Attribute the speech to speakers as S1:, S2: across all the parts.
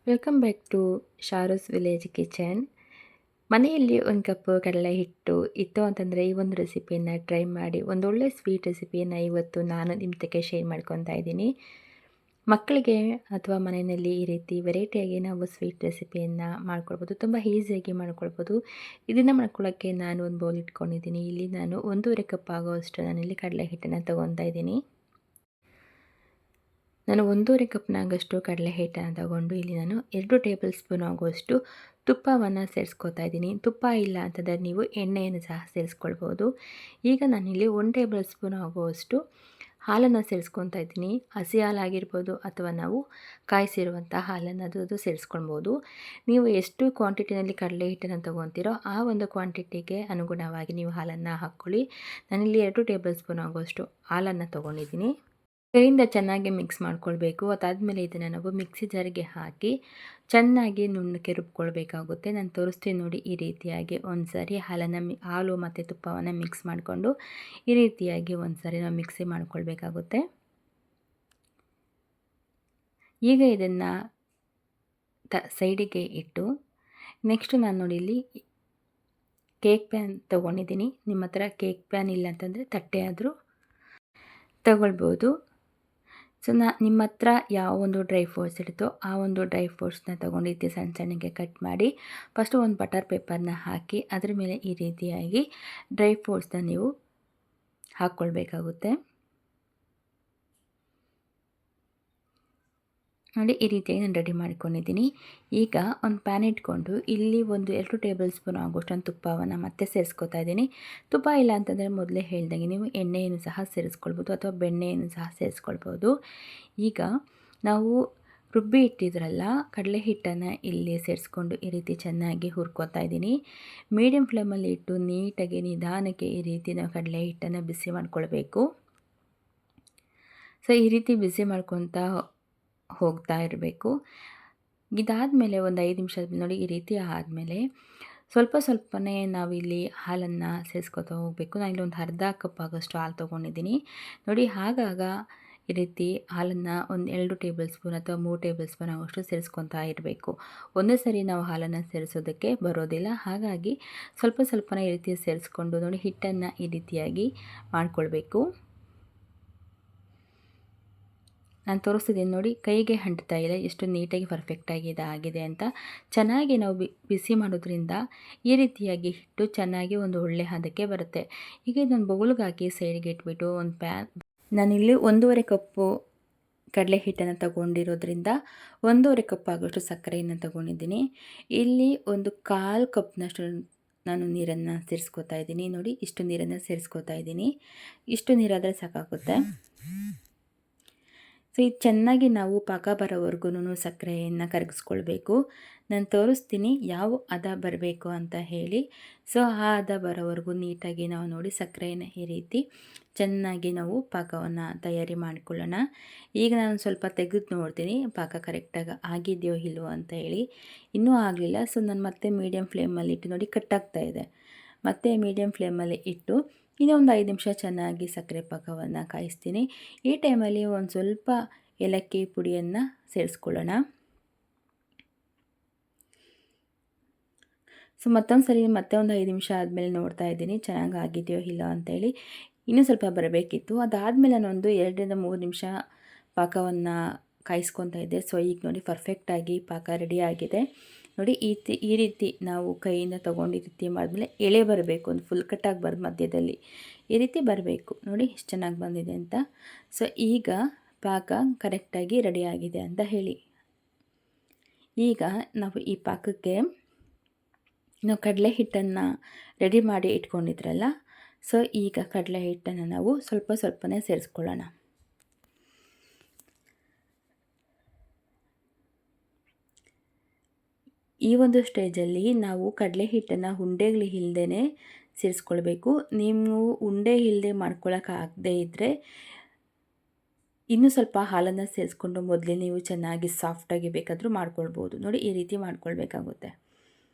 S1: Welcome back to Sharu's village kitchen. ಮನೆಯಲ್ಲಿ ಒಂದು cup ಕಡಲೆ ಹಿಟ್ಟು ಇತ್ತು ಅಂತಂದರೆ ಈ ಒಂದು ರೆಸಿಪಿಯನ್ನು ಟ್ರೈ ಮಾಡಿ ಒಂದೊಳ್ಳೆ ಸ್ವೀಟ್ ರೆಸಿಪಿಯನ್ನು ಇವತ್ತು ನಾನು ನಿಮ್ಮ ಜೊತೆ ಶೇರ್ ಮಾಡ್ಕೊತಾ ಇದ್ದೀನಿ. ಮಕ್ಕಳಿಗೆ ಅಥವಾ ಮನೆಯಲ್ಲಿ ಈ ರೀತಿ ವೆರೈಟಿಯಾಗಿ ನಾವು ಸ್ವೀಟ್ ರೆಸಿಪಿಯನ್ನು ಮಾಡ್ಕೊಳ್ಬೋದು, ತುಂಬ ಈಸಿಯಾಗಿ ಮಾಡ್ಕೊಳ್ಬೋದು. ಇದನ್ನು ಮಾಡ್ಕೊಳ್ಳೋಕ್ಕೆ ನಾನು ಒಂದು ಬೌಲ್ ಇಟ್ಕೊಂಡಿದ್ದೀನಿ. ಇಲ್ಲಿ ನಾನು 1.5 ಕಪ್ ಆಗೋವಷ್ಟು ನಾನಿಲ್ಲಿ ಕಡಲೆ ಹಿಟ್ಟನ್ನು ತೊಗೊತಾ ಇದ್ದೀನಿ. ನಾನು 1.5 ಕಪ್ನಾಗಷ್ಟು ಕಡಲೆ ಹಿಟ್ಟನ್ನು ತಗೊಂಡು ಇಲ್ಲಿ ನಾನು 2 ಟೇಬಲ್ ಸ್ಪೂನ್ ಆಗುವಷ್ಟು ತುಪ್ಪವನ್ನು ಸೇರಿಸ್ಕೊತಾ ಇದ್ದೀನಿ. ತುಪ್ಪ ಇಲ್ಲ ಅಂತಂದರೆ ನೀವು ಎಣ್ಣೆಯನ್ನು ಸಹ ಸೇರಿಸ್ಕೊಳ್ಬೋದು. ಈಗ ನಾನಿಲ್ಲಿ 1 ಟೇಬಲ್ ಸ್ಪೂನ್ ಆಗುವಷ್ಟು ಹಾಲನ್ನು ಸೇರಿಸ್ಕೊತಾ ಇದ್ದೀನಿ. ಹಸಿ ಹಾಲಾಗಿರ್ಬೋದು ಅಥವಾ ನಾವು ಕಾಯಿಸಿರುವಂಥ ಹಾಲನ್ನು ಅದು ಸೇರಿಸ್ಕೊಳ್ಬೋದು. ನೀವು ಎಷ್ಟು ಕ್ವಾಂಟಿಟಿನಲ್ಲಿ ಕಡಲೆ ಹಿಟ್ಟನ್ನು ತೊಗೊತೀರೋ ಆ ಒಂದು ಕ್ವಾಂಟಿಟಿಗೆ ಅನುಗುಣವಾಗಿ ನೀವು ಹಾಲನ್ನು ಹಾಕ್ಕೊಳ್ಳಿ. ನಾನಿಲ್ಲಿ 2 ಟೇಬಲ್ ಸ್ಪೂನ್ ಆಗುವಷ್ಟು ಹಾಲನ್ನು ತೊಗೊಂಡಿದ್ದೀನಿ. ಕೈಯಿಂದ ಚೆನ್ನಾಗಿ ಮಿಕ್ಸ್ ಮಾಡ್ಕೊಳ್ಬೇಕು. ಅದಾದಮೇಲೆ ಇದನ್ನು ನಾವು ಮಿಕ್ಸಿ ಜಾರಿಗೆ ಹಾಕಿ ಚೆನ್ನಾಗಿ ನುಣ್ಣಗೆ ರುಬ್ಕೊಳ್ಬೇಕಾಗುತ್ತೆ. ನಾನು ತೋರಿಸ್ತೀನಿ ನೋಡಿ, ಈ ರೀತಿಯಾಗಿ ಒಂದು ಸಾರಿ ಹಾಲು ಮತ್ತು ತುಪ್ಪವನ್ನು ಮಿಕ್ಸ್ ಮಾಡಿಕೊಂಡು ಈ ರೀತಿಯಾಗಿ ಒಂದು ಸಾರಿ ನಾವು ಮಿಕ್ಸಿ ಮಾಡ್ಕೊಳ್ಬೇಕಾಗುತ್ತೆ. ಈಗ ಇದನ್ನು ಸೈಡಿಗೆ ಇಟ್ಟು ನೆಕ್ಸ್ಟು ನಾನು ನೋಡಿ ಇಲ್ಲಿ ಕೇಕ್ ಪ್ಯಾನ್ ತೊಗೊಂಡಿದ್ದೀನಿ. ನಿಮ್ಮ ಹತ್ರ ಕೇಕ್ ಪ್ಯಾನ್ ಇಲ್ಲ ಅಂತಂದರೆ ತಟ್ಟೆ ಆದರೂ ತಗೊಳ್ಬೋದು. ಸೊ ನಿಮ್ಮ ಹತ್ರ ಯಾವ ಒಂದು ಡ್ರೈ ಫ್ರೂಟ್ಸ್ ಇರುತ್ತೋ ಆ ಒಂದು ಡ್ರೈ ಫ್ರೂಟ್ಸ್ನ ತೊಗೊಂಡಿದ್ದು ಸಣ್ಣ ಸಣ್ಣಗೆ ಕಟ್ ಮಾಡಿ ಫಸ್ಟು ಒಂದು ಬಟರ್ ಪೇಪರ್ನ ಹಾಕಿ ಅದ್ರ ಮೇಲೆ ಈ ರೀತಿಯಾಗಿ ಡ್ರೈ ಫ್ರೂಟ್ಸ್ನ ನೀವು ಹಾಕ್ಕೊಳ್ಬೇಕಾಗುತ್ತೆ. ನೋಡಿ, ಈ ರೀತಿಯಾಗಿ ನಾನು ರೆಡಿ ಮಾಡ್ಕೊಂಡಿದ್ದೀನಿ. ಈಗ ಒಂದು ಪ್ಯಾನ್ ಇಟ್ಕೊಂಡು ಇಲ್ಲಿ 2 ಟೇಬಲ್ ಸ್ಪೂನ್ ಆಗೋಷ್ಟು ತುಪ್ಪವನ್ನು ಮತ್ತೆ ಸೇರಿಸ್ಕೊತಾ ಇದ್ದೀನಿ. ತುಪ್ಪ ಇಲ್ಲ ಅಂತಂದರೆ ಮೊದಲೇ ಹೇಳ್ದಂಗೆ ನೀವು ಎಣ್ಣೆಯನ್ನು ಸಹ ಸೇರಿಸ್ಕೊಳ್ಬೋದು ಅಥವಾ ಬೆಣ್ಣೆಯನ್ನು ಸಹ ಸೇರಿಸ್ಕೊಳ್ಬೋದು. ಈಗ ನಾವು ರುಬ್ಬಿ ಇಟ್ಟಿದ್ರಲ್ಲ ಕಡಲೆ ಹಿಟ್ಟನ್ನು ಇಲ್ಲಿ ಸೇರಿಸ್ಕೊಂಡು ಈ ರೀತಿ ಚೆನ್ನಾಗಿ ಹುರ್ಕೋತಾ ಇದ್ದೀನಿ. ಮೀಡಿಯಮ್ ಫ್ಲೇಮಲ್ಲಿ ಇಟ್ಟು ನೀಟಾಗಿ ನಿಧಾನಕ್ಕೆ ಈ ರೀತಿ ನಾವು ಕಡಲೆ ಹಿಟ್ಟನ್ನು ಬಿಸಿ ಮಾಡ್ಕೊಳ್ಬೇಕು. ಸೊ ಈ ರೀತಿ ಬಿಸಿ ಮಾಡ್ಕೊತಾ ಹೋಗ್ತಾ ಇರಬೇಕು. ಇದಾದಮೇಲೆ ಒಂದು 5 ನಿಮಿಷ ನೋಡಿ, ಈ ರೀತಿ ಆದಮೇಲೆ ಸ್ವಲ್ಪನೇ ನಾವಿಲ್ಲಿ ಹಾಲನ್ನು ಸೇರಿಸ್ಕೊತಾ ಹೋಗಬೇಕು. ನಾನಿಲ್ಲಿ ಒಂದು ಅರ್ಧ ಕಪ್ ಆಗೋಷ್ಟು ಹಾಲು ತೊಗೊಂಡಿದ್ದೀನಿ. ನೋಡಿ, ಆಗಾಗ ಈ ರೀತಿ ಹಾಲನ್ನು ಒಂದು 2 ಟೇಬಲ್ ಸ್ಪೂನ್ ಅಥವಾ 3 ಟೇಬಲ್ ಸ್ಪೂನ್ ಆಗೋಷ್ಟು ಸೇರಿಸ್ಕೊತಾ ಇರಬೇಕು. ಒಂದೇ ಸರಿ ನಾವು ಹಾಲನ್ನು ಸೇರಿಸೋದಕ್ಕೆ ಬರೋದಿಲ್ಲ. ಹಾಗಾಗಿ ಸ್ವಲ್ಪನೇ ಈ ರೀತಿ ಸೇರಿಸ್ಕೊಂಡು ನೋಡಿ ಹಿಟ್ಟನ್ನು ಈ ರೀತಿಯಾಗಿ ಮಾಡ್ಕೊಳ್ಬೇಕು. ನಾನು ತೋರಿಸ್ತಿದ್ದೀನಿ ನೋಡಿ, ಕೈಗೆ ಅಂಟ್ತಾ ಇಲ್ಲ, ಎಷ್ಟು ನೀಟಾಗಿ ಪರ್ಫೆಕ್ಟಾಗಿ ಇದಾಗಿದೆ ಅಂತ. ಚೆನ್ನಾಗಿ ನಾವು ಬಿಸಿ ಮಾಡೋದ್ರಿಂದ ಈ ರೀತಿಯಾಗಿ ಹಿಟ್ಟು ಚೆನ್ನಾಗಿ ಒಂದು ಒಳ್ಳೆ ಹದಕ್ಕೆ ಬರುತ್ತೆ. ಈಗ ಇದನ್ನು ಬೌಲ್ಗೆ ಹಾಕಿ ಸೈಡ್ಗೆ ಇಟ್ಬಿಟ್ಟು ಒಂದು ಪ್ಯಾನ್, ನಾನಿಲ್ಲಿ 1.5 ಕಪ್ಪು ಕಡಲೆ ಹಿಟ್ಟನ್ನು ತಗೊಂಡಿರೋದ್ರಿಂದ 1.5 ಕಪ್ ಆಗೋಷ್ಟು ಸಕ್ಕರೆಯನ್ನು ತಗೊಂಡಿದ್ದೀನಿ. ಇಲ್ಲಿ ಒಂದು 1/4 ಕಪ್ನಷ್ಟು ನಾನು ನೀರನ್ನು ಸೇರಿಸ್ಕೊತಾ ಇದ್ದೀನಿ. ನೋಡಿ, ಇಷ್ಟು ನೀರನ್ನು ಸೇರಿಸ್ಕೊತಾ ಇದ್ದೀನಿ. ಇಷ್ಟು ನೀರಾದರೆ ಸಾಕಾಗುತ್ತೆ. ಸೊ ಇದು ಚೆನ್ನಾಗಿ ನಾವು ಪಾಕ ಬರೋವರೆಗೂ ಸಕ್ಕರೆಯನ್ನು ಕರಗಿಸ್ಕೊಳ್ಬೇಕು. ನಾನು ತೋರಿಸ್ತೀನಿ ಯಾವ ಹದ ಬರಬೇಕು ಅಂತ ಹೇಳಿ. ಸೊ ಆ ಹದ ಬರೋವರೆಗೂ ನೀಟಾಗಿ ನಾವು ನೋಡಿ ಸಕ್ಕರೆಯನ್ನು ಈ ರೀತಿ ಚೆನ್ನಾಗಿ ನಾವು ಪಾಕವನ್ನು ತಯಾರಿ ಮಾಡಿಕೊಳ್ಳೋಣ. ಈಗ ನಾನು ಸ್ವಲ್ಪ ತೆಗೆದು ನೋಡ್ತೀನಿ ಪಾಕ ಕರೆಕ್ಟಾಗಿ ಆಗಿದೆಯೋ ಇಲ್ಲವೋ ಅಂತ ಹೇಳಿ. ಇನ್ನೂ ಆಗಲಿಲ್ಲ. ಸೊ ನಾನು ಮತ್ತೆ ಮೀಡಿಯಮ್ ಫ್ಲೇಮಲ್ಲಿ ಇಟ್ಟು ನೋಡಿ, ಕಟ್ಟಾಗ್ತಾ ಇದೆ. ಮತ್ತೆ ಮೀಡಿಯಮ್ ಫ್ಲೇಮಲ್ಲಿ ಇಟ್ಟು ಇನ್ನೊಂದು 5 ನಿಮಿಷ ಚೆನ್ನಾಗಿ ಸಕ್ಕರೆ ಪಾಕವನ್ನು ಕಾಯಿಸ್ತೀನಿ. ಈ ಟೈಮಲ್ಲಿ ಒಂದು ಸ್ವಲ್ಪ ಏಲಕ್ಕಿ ಪುಡಿಯನ್ನು ಸೇರಿಸ್ಕೊಳ್ಳೋಣ. ಸೊ ಮತ್ತೆ ಒಂದು 5 ನಿಮಿಷ ಆದಮೇಲೆ ನೋಡ್ತಾ ಇದ್ದೀನಿ ಚೆನ್ನಾಗಿ ಆಗಿದೆಯೋ ಇಲ್ಲ ಅಂತೇಳಿ. ಇನ್ನೂ ಸ್ವಲ್ಪ ಬರಬೇಕಿತ್ತು. ಅದಾದಮೇಲೆ ನಾನೊಂದು 2 ರಿಂದ 3 ನಿಮಿಷ ಪಾಕವನ್ನು ಕಾಯಿಸ್ಕೊತಾ ಇದ್ದೆ. ಸೊ ಈಗ ನೋಡಿ ಪರ್ಫೆಕ್ಟಾಗಿ ಪಾಕ ರೆಡಿ ಆಗಿದೆ. ನೋಡಿ, ಈ ರೀತಿ ನಾವು ಕೈಯಿಂದ ತೊಗೊಂಡು ಈ ರೀತಿ ಮಾಡಿದ್ಮೇಲೆ ಎಳೆ ಬರಬೇಕು, ಒಂದು ಫುಲ್ ಕಟ್ಟಾಗಬಾರ್ದು, ಮಧ್ಯದಲ್ಲಿ ಈ ರೀತಿ ಬರಬೇಕು. ನೋಡಿ ಎಷ್ಟು ಚೆನ್ನಾಗಿ ಬಂದಿದೆ ಅಂತ. ಸೊ ಈಗ ಪಾಕ ಕರೆಕ್ಟಾಗಿ ರೆಡಿಯಾಗಿದೆ ಅಂತ ಹೇಳಿ. ಈಗ ನಾವು ಈ ಪಾಕಕ್ಕೆ ನಾವು ಕಡಲೆ ಹಿಟ್ಟನ್ನು ರೆಡಿ ಮಾಡಿ ಇಟ್ಕೊಂಡಿದ್ರಲ್ಲ, ಸೊ ಈಗ ಕಡಲೆ ಹಿಟ್ಟನ್ನು ನಾವು ಸ್ವಲ್ಪನೇ ಸೇರಿಸ್ಕೊಳ್ಳೋಣ. ಈ ಒಂದು ಸ್ಟೇಜಲ್ಲಿ ನಾವು ಕಡಲೆ ಹಿಟ್ಟನ್ನು ಉಂಡೆಗಳು ಇಲ್ಲದೇ ಸೇರಿಸ್ಕೊಳ್ಬೇಕು. ನೀವು ಉಂಡೆ ಇಲ್ಲದೆ ಮಾಡ್ಕೊಳ್ಳೋಕ್ಕಾಗದೇ ಇದ್ದರೆ ಇನ್ನೂ ಸ್ವಲ್ಪ ಹಾಲನ್ನು ಸೇರಿಸ್ಕೊಂಡು ಮೊದಲೇ ನೀವು ಚೆನ್ನಾಗಿ ಸಾಫ್ಟಾಗಿ ಬೇಕಾದರೂ ಮಾಡ್ಕೊಳ್ಬೋದು. ನೋಡಿ, ಈ ರೀತಿ ಮಾಡ್ಕೊಳ್ಬೇಕಾಗುತ್ತೆ.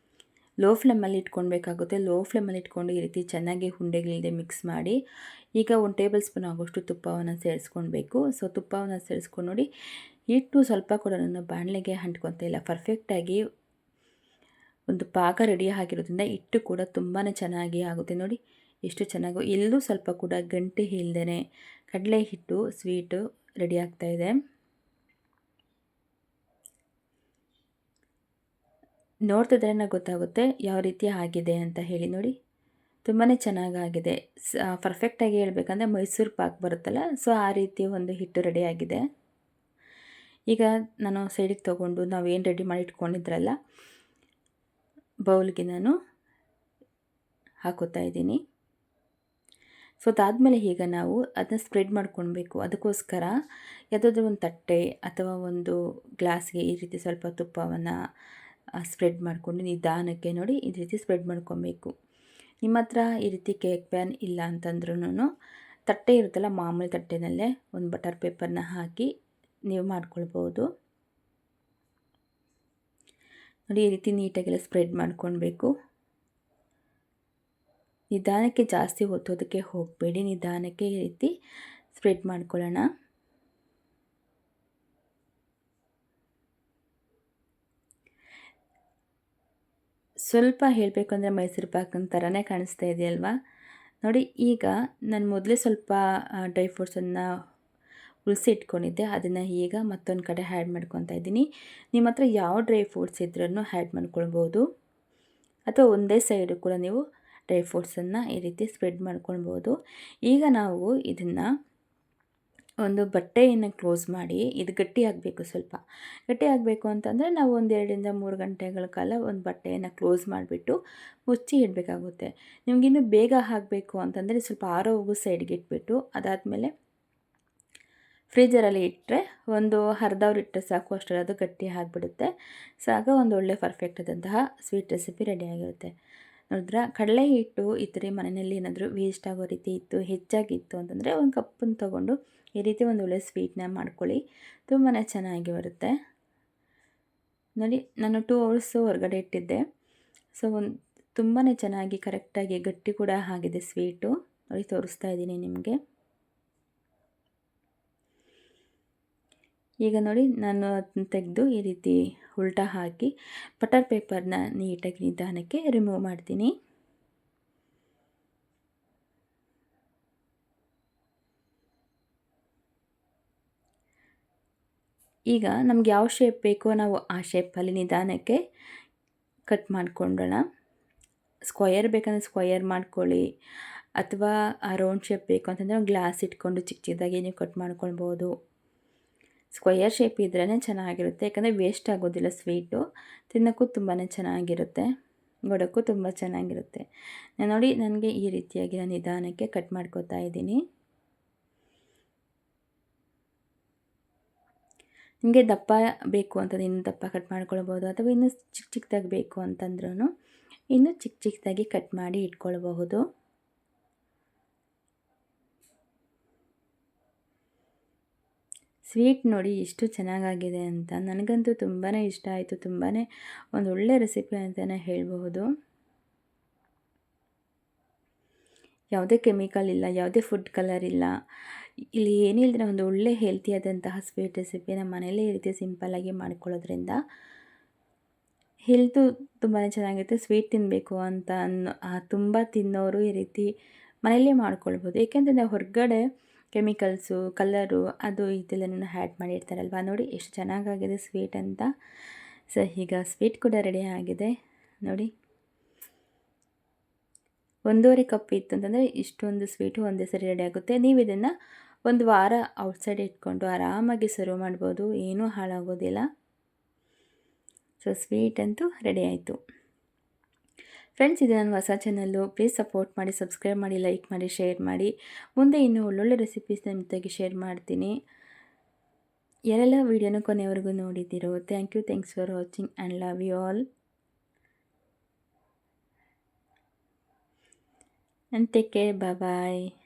S1: ಲೋ ಫ್ಲೇಮಲ್ಲಿ ಇಟ್ಕೊಳ್ಬೇಕಾಗುತ್ತೆ. ಲೋ ಫ್ಲೇಮಲ್ಲಿ ಇಟ್ಕೊಂಡು ಈ ರೀತಿ ಚೆನ್ನಾಗಿ ಉಂಡೆಗಳಿಲ್ಲದೆ ಮಿಕ್ಸ್ ಮಾಡಿ. ಈಗ 1 ಟೇಬಲ್ ಸ್ಪೂನ್ ಆಗೋಷ್ಟು ತುಪ್ಪವನ್ನು ಸೇರಿಸ್ಕೊಳ್ಬೇಕು. ಸೊ ತುಪ್ಪವನ್ನು ಸೇರಿಸ್ಕೊಂಡು ನೋಡಿ, ಹಿಟ್ಟು ಸ್ವಲ್ಪ ಕೂಡ ನನ್ನ ಬಾಣಲೆಗೆ ಅಂಟ್ಕೊತಾ ಇಲ್ಲ. ಪರ್ಫೆಕ್ಟಾಗಿ ಒಂದು ಪಾಕ ರೆಡಿ ಆಗಿರೋದ್ರಿಂದ ಹಿಟ್ಟು ಕೂಡ ತುಂಬಾ ಚೆನ್ನಾಗಿ ಆಗುತ್ತೆ. ನೋಡಿ ಎಷ್ಟು ಚೆನ್ನಾಗಿ, ಎಲ್ಲೂ ಸ್ವಲ್ಪ ಕೂಡ ಗಂಟೆ ಇಲ್ಲದೇ ಕಡಲೆ ಹಿಟ್ಟು ಸ್ವೀಟು ರೆಡಿ ಆಗ್ತಾಯಿದೆ. ನೋಡ್ತಿದ್ರೇ ಗೊತ್ತಾಗುತ್ತೆ ಯಾವ ರೀತಿ ಆಗಿದೆ ಅಂತ ಹೇಳಿ. ನೋಡಿ ತುಂಬಾ ಚೆನ್ನಾಗಾಗಿದೆ. ಪರ್ಫೆಕ್ಟಾಗಿ ಹೇಳ್ಬೇಕಂದ್ರೆ ಮೈಸೂರು ಪಾಕ್ ಬರುತ್ತಲ್ಲ, ಸೊ ಆ ರೀತಿ ಒಂದು ಹಿಟ್ಟು ರೆಡಿಯಾಗಿದೆ. ಈಗ ನಾನು ಸೈಡಿಗೆ ತೊಗೊಂಡು ನಾವೇನು ರೆಡಿ ಮಾಡಿ ಇಟ್ಕೊಂಡಿದ್ರಲ್ಲ ಬೌಲ್ಗೆ ನಾನು ಹಾಕೋತಾ ಇದ್ದೀನಿ. ಸೊ ಅದಾದಮೇಲೆ ಈಗ ನಾವು ಅದನ್ನ ಸ್ಪ್ರೆಡ್ ಮಾಡ್ಕೊಳ್ಬೇಕು. ಅದಕ್ಕೋಸ್ಕರ ಯಾವುದಾದ್ರೂ ಒಂದು ತಟ್ಟೆ ಅಥವಾ ಒಂದು ಗ್ಲಾಸ್ಗೆ ಈ ರೀತಿ ಸ್ವಲ್ಪ ತುಪ್ಪವನ್ನು ಸ್ಪ್ರೆಡ್ ಮಾಡಿಕೊಂಡು ನಿಧಾನಕ್ಕೆ ನೋಡಿ ಈ ರೀತಿ ಸ್ಪ್ರೆಡ್ ಮಾಡ್ಕೊಬೇಕು. ನಿಮ್ಮ ಹತ್ರ ಈ ರೀತಿ ಕೇಕ್ ಪ್ಯಾನ್ ಇಲ್ಲ ಅಂತಂದ್ರೂ ತಟ್ಟೆ ಇರುತ್ತಲ್ಲ, ಮಾಮೂಲಿ ತಟ್ಟೆನಲ್ಲೇ ಒಂದು ಬಟರ್ ಪೇಪರ್ನ ಹಾಕಿ ನೀವು ಮಾಡ್ಕೊಳ್ಬೋದು. ನೋಡಿ ಈ ರೀತಿ ನೀಟಾಗೆಲ್ಲ ಸ್ಪ್ರೆಡ್ ಮಾಡ್ಕೊಳ್ಬೇಕು. ನಿಧಾನಕ್ಕೆ, ಜಾಸ್ತಿ ಒತ್ತೋದಕ್ಕೆ ಹೋಗಬೇಡಿ, ನಿಧಾನಕ್ಕೆ ಈ ರೀತಿ ಸ್ಪ್ರೆಡ್ ಮಾಡ್ಕೊಳ್ಳೋಣ. ಸ್ವಲ್ಪ ಹೇಳಬೇಕು ಅಂದರೆ ಮೈಸೂರು ಪಾಕನ ಥರನೇ ಕಾಣಿಸ್ತಾ ಇದೆಯಲ್ವಾ. ನೋಡಿ ಈಗ ನಾನು ಮೊದಲೇ ಸ್ವಲ್ಪ ಡ್ರೈ ಫ್ರೂಟ್ಸನ್ನು ಉಳಿಸಿ ಇಟ್ಕೊಂಡಿದ್ದೆ, ಅದನ್ನು ಈಗ ಮತ್ತೊಂದು ಕಡೆ ಆ್ಯಡ್ ಮಾಡ್ಕೊತಾ ಇದ್ದೀನಿ. ನಿಮ್ಮ ಹತ್ರ ಯಾವ ಡ್ರೈ ಫ್ರೂಟ್ಸ್ ಇದ್ರೂ ಆ್ಯಡ್ ಮಾಡ್ಕೊಳ್ಬೋದು, ಅಥವಾ ಒಂದೇ ಸೈಡು ಕೂಡ ನೀವು ಡ್ರೈ ಫ್ರೂಟ್ಸನ್ನು ಈ ರೀತಿ ಸ್ಪ್ರೆಡ್ ಮಾಡ್ಕೊಳ್ಬೋದು. ಈಗ ನಾವು ಇದನ್ನು ಒಂದು ಬಟ್ಟೆಯನ್ನು ಕ್ಲೋಸ್ ಮಾಡಿ, ಇದು ಗಟ್ಟಿ ಆಗಬೇಕು, ಸ್ವಲ್ಪ ಗಟ್ಟಿ ಆಗಬೇಕು ಅಂತಂದರೆ ನಾವು ಒಂದು 2ರಿಂದ 3 ಗಂಟೆಗಳ ಕಾಲ ಒಂದು ಬಟ್ಟೆಯನ್ನು ಕ್ಲೋಸ್ ಮಾಡಿಬಿಟ್ಟು ಮುಚ್ಚಿ ಇಡಬೇಕಾಗುತ್ತೆ. ನಿಮಗಿನ್ನೂ ಬೇಗ ಆಗಬೇಕು ಅಂತಂದರೆ ಸ್ವಲ್ಪ ಆರೋವರೆಗೂ ಸೈಡ್ಗೆ ಇಟ್ಬಿಟ್ಟು ಅದಾದಮೇಲೆ ಫ್ರೀಜರಲ್ಲಿ ಇಟ್ಟರೆ ಒಂದು ಅರ್ಧ ಅವರ್ ಇಟ್ಟರೆ ಸಾಕು, ಅಷ್ಟರಲ್ಲಿ ಅದು ಗಟ್ಟಿ ಆಗಿಬಿಡುತ್ತೆ. ಸೊ ಆಗ ಒಂದು ಒಳ್ಳೆ ಪರ್ಫೆಕ್ಟ್ ಆದಂತಹ ಸ್ವೀಟ್ ರೆಸಿಪಿ ರೆಡಿಯಾಗಿರುತ್ತೆ. ನೋಡಿದ್ರಾ, ಕಡಲೆ ಹಿಟ್ಟು ಈ ಥರ ಮನೆಯಲ್ಲಿ ಏನಾದರೂ ವೇಸ್ಟ್ ಆಗೋ ರೀತಿ ಇತ್ತು, ಹೆಚ್ಚಾಗಿತ್ತು ಅಂತಂದರೆ ಒಂದು ಕಪ್ಪನ್ನು ತೊಗೊಂಡು ಈ ರೀತಿ ಒಂದು ಒಳ್ಳೆ ಸ್ವೀಟ್ನ ಮಾಡ್ಕೊಳ್ಳಿ, ತುಂಬಾ ಚೆನ್ನಾಗಿ ಬರುತ್ತೆ. ನೋಡಿ ನಾನು 2 ಅವರ್ಸು ಹೊರಗಡೆ ಇಟ್ಟಿದ್ದೆ. ಸೊ ತುಂಬಾ ಚೆನ್ನಾಗಿ ಕರೆಕ್ಟಾಗಿ ಗಟ್ಟಿ ಕೂಡ ಆಗಿದೆ ಸ್ವೀಟು. ನೋಡಿ ತೋರಿಸ್ತಾ ಇದ್ದೀನಿ ನಿಮಗೆ. ಈಗ ನೋಡಿ ನಾನು ಅದನ್ನ ತೆಗೆದು ಈ ರೀತಿ ಉಲ್ಟಾ ಹಾಕಿ ಬಟರ್ ಪೇಪರ್ನ ನೀಟಾಗಿ ನಿಧಾನಕ್ಕೆ ರಿಮೂವ್ ಮಾಡ್ತೀನಿ. ಈಗ ನಮ್ಗೆ ಯಾವ ಶೇಪ್ ಬೇಕೋ ನಾವು ಆ ಶೇಪಲ್ಲಿ ನಿಧಾನಕ್ಕೆ ಕಟ್ ಮಾಡ್ಕೊಳ್ಳೋಣ. ಸ್ಕ್ವಯರ್ ಬೇಕಂದರೆ ಸ್ಕ್ವಯರ್ ಮಾಡ್ಕೊಳ್ಳಿ, ಅಥವಾ ರೌಂಡ್ ಶೇಪ್ ಬೇಕು ಅಂತಂದರೆ ಗ್ಲಾಸ್ ಇಟ್ಕೊಂಡು ಚಿಕ್ಕ ಚಿಕ್ಕದಾಗಿ ನೀವು ಕಟ್ ಮಾಡ್ಕೊಳ್ಬೋದು. ಸ್ಕ್ವಯರ್ ಶೇಪ್ ಇದ್ರೇ ಚೆನ್ನಾಗಿರುತ್ತೆ, ಯಾಕಂದರೆ ವೇಸ್ಟ್ ಆಗೋದಿಲ್ಲ ಸ್ವೀಟು, ತಿನ್ನೋಕ್ಕೂ ತುಂಬಾ ಚೆನ್ನಾಗಿರುತ್ತೆ, ನೋಡೋಕ್ಕೂ ತುಂಬ ಚೆನ್ನಾಗಿರುತ್ತೆ. ನೋಡಿ ನನಗೆ ಈ ರೀತಿಯಾಗಿ ನಾನು ನಿಧಾನಕ್ಕೆ ಕಟ್ ಮಾಡ್ಕೊತಾ ಇದ್ದೀನಿ. ನಿಮಗೆ ದಪ್ಪ ಬೇಕು ಅಂತಂದರೆ ಇನ್ನೂ ದಪ್ಪ ಕಟ್ ಮಾಡ್ಕೊಳ್ಬೋದು, ಅಥವಾ ಇನ್ನೂ ಚಿಕ್ಕ ಚಿಕ್ಕದಾಗಿ ಬೇಕು ಅಂತಂದ್ರೂ ಇನ್ನೂ ಚಿಕ್ಕ ಚಿಕ್ಕದಾಗಿ ಕಟ್ ಮಾಡಿ ಇಟ್ಕೊಳ್ಬಹುದು. ಸ್ವೀಟ್ ನೋಡಿ ಎಷ್ಟು ಚೆನ್ನಾಗಾಗಿದೆ ಅಂತ, ನನಗಂತೂ ತುಂಬಾ ಇಷ್ಟ ಆಯಿತು. ತುಂಬಾ ಒಂದು ಒಳ್ಳೆ ರೆಸಿಪಿ ಅಂತಲೇ ಹೇಳಬಹುದು. ಯಾವುದೇ ಕೆಮಿಕಲ್ ಇಲ್ಲ, ಯಾವುದೇ ಫುಡ್ ಕಲರ್ ಇಲ್ಲ, ಇಲ್ಲಿ ಏನಿಲ್ಲದ್ರೆ ಒಂದು ಒಳ್ಳೆ ಹೆಲ್ತಿಯಾದಂತಹ ಸ್ವೀಟ್ ರೆಸಿಪಿ ನಮ್ಮ ಮನೇಲಿ ಈ ರೀತಿ ಸಿಂಪಲ್ಲಾಗಿ ಮಾಡ್ಕೊಳ್ಳೋದ್ರಿಂದ ಹೆಲ್ತು ತುಂಬಾ ಚೆನ್ನಾಗಿರುತ್ತೆ. ಸ್ವೀಟ್ ತಿನ್ನಬೇಕು ಅಂತ ತುಂಬ ತಿನ್ನೋರು ಈ ರೀತಿ ಮನೆಯಲ್ಲೇ ಮಾಡ್ಕೊಳ್ಬೋದು. ಏಕೆಂದರೆ ನಾವು ಹೊರಗಡೆ ಕೆಮಿಕಲ್ಸು, ಕಲರು ಅದು ಇದೆಲ್ಲನೂ ಆ್ಯಡ್ ಮಾಡಿರ್ತಾರಲ್ವ. ನೋಡಿ ಎಷ್ಟು ಚೆನ್ನಾಗಾಗಿದೆ ಸ್ವೀಟ್ ಅಂತ. ಸೊ ಈಗ ಸ್ವೀಟ್ ಕೂಡ ರೆಡಿ ಆಗಿದೆ ನೋಡಿ. 1.5 ಕಪ್ ಇತ್ತು ಅಂತಂದರೆ ಇಷ್ಟೊಂದು ಸ್ವೀಟು ಒಂದೇ ಸರಿ ರೆಡಿ ಆಗುತ್ತೆ. ನೀವು ಇದನ್ನು ಒಂದು ವಾರ ಔಟ್ಸೈಡ್ ಇಟ್ಕೊಂಡು ಆರಾಮಾಗಿ ಸರ್ವ್ ಮಾಡ್ಬೋದು, ಏನೂ ಹಾಳಾಗೋದಿಲ್ಲ. ಸೊ ಸ್ವೀಟ್ ಅಂತೂ ರೆಡಿ ಆಯಿತು. ಫ್ರೆಂಡ್ಸ್, ಇದು ನನ್ನ ಹೊಸ ಚಾನಲ್ಲು, ಪ್ಲೀಸ್ ಸಪೋರ್ಟ್ ಮಾಡಿ, ಸಬ್ಸ್ಕ್ರೈಬ್ ಮಾಡಿ, ಲೈಕ್ ಮಾಡಿ, ಶೇರ್ ಮಾಡಿ. ಮುಂದೆ ಇನ್ನೂ ಒಳ್ಳೊಳ್ಳೆ ರೆಸಿಪೀಸ್ ನಿಮ್ಮ ಜೊತೆಗೆ ಶೇರ್ ಮಾಡ್ತೀನಿ. ಯಾರೆಲ್ಲ ವೀಡಿಯೋನ ಕೊನೆವರೆಗೂ ನೋಡಿದ್ದೀರೋ thanks for watching and love you all and take care. Bye bye.